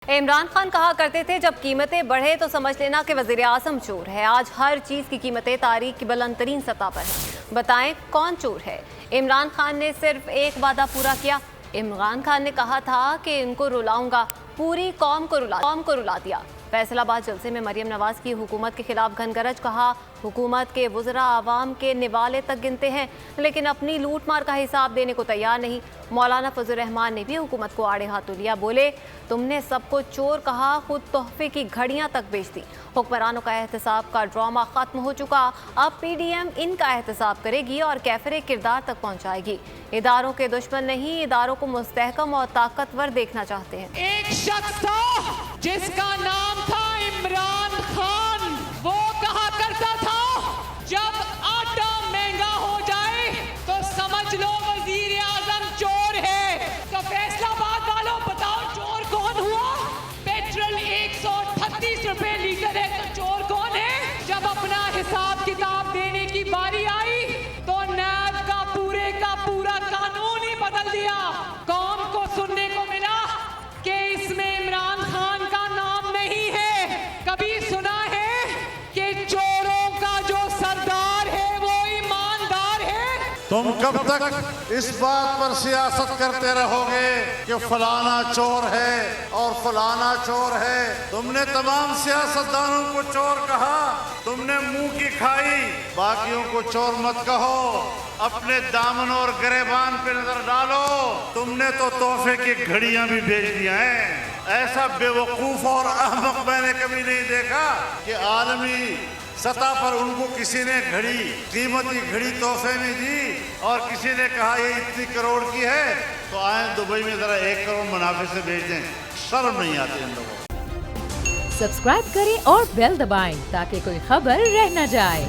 इमरान खान कहा करते थे जब कीमतें बढ़े तो समझ लेना कि वज़ीर आज़म चोर है। आज हर चीज़ की कीमतें तारीख की बुलंद तरीन सतह पर हैं। बताएं कौन चोर है। इमरान खान ने सिर्फ एक वादा पूरा किया। इमरान खान ने कहा था कि इनको रुलाऊंगा, पूरी कौम को रुला दिया। फैसलाबाद जलसे में मरियम नवाज की हुकूमत के खिलाफ घनगरज। कहा हुकूमत के वज़रा आवाम के निवाले तक गिनते हैं लेकिन अपनी लूट मार का हिसाब देने को तैयार नहीं। मौलाना फजल रहमान ने भी हुकूमत को आड़े हाथों लिया। बोले तुमने सबको चोर कहा, खुद तोहफे की घड़ियां तक बेच दी। हुक्मरानों का एहतसाब का ड्रामा खत्म हो चुका। अब PDM इनका एहतसाब करेगी और कैफरे किरदार तक पहुंचाएगी। इदारों के दुश्मन नहीं, इदारों को मुस्तहकम और ताकतवर देखना चाहते हैं। एक शख्स था जिसका नाम था इमरान खान। वो कहा करता था जब आटा महंगा हो जाए तो समझ लो वजीर आजम चोर है। तो फैसलाबाद वालों बताओ चोर कौन हुआ? पेट्रोल 138 रुपए लीटर है तो चोर कौन है? जब अपना हिसाब किताब देने की बारी आई तो नैब का पूरा कानून ही बदल दिया। कौम को सुनने को मिला कि इसमें इमरान खान का नाम नहीं है। कभी सुना है कि चोरों का जो सरदार है वो ईमानदार है? तुम कब तक इस बात पर सियासत करते रहोगे कि फलाना चोर है और फलाना चोर है? तुमने तमाम सियासतदानों को चोर कहा, तुमने मुंह की खाई, बाकियों को चोर मत कहो। अपने दामन और गिरेबान पे नजर डालो। तुमने तो तोहफे की घड़ियां भी बेच दिया है। ऐसा बेवकूफ और अहमक मैंने कभी नहीं देखा कि आलमी सतह पर उनको किसी ने घड़ी, कीमती घड़ी तोहफे में दी और किसी ने कहा ये इतनी करोड़ की है तो आए दुबई में जरा 1 करोड़ मुनाफे से बेच दें। शर्म नहीं आती इन लोगों को। सब्सक्राइब करें और बेल दबाएं ताकि कोई खबर रह न जाए।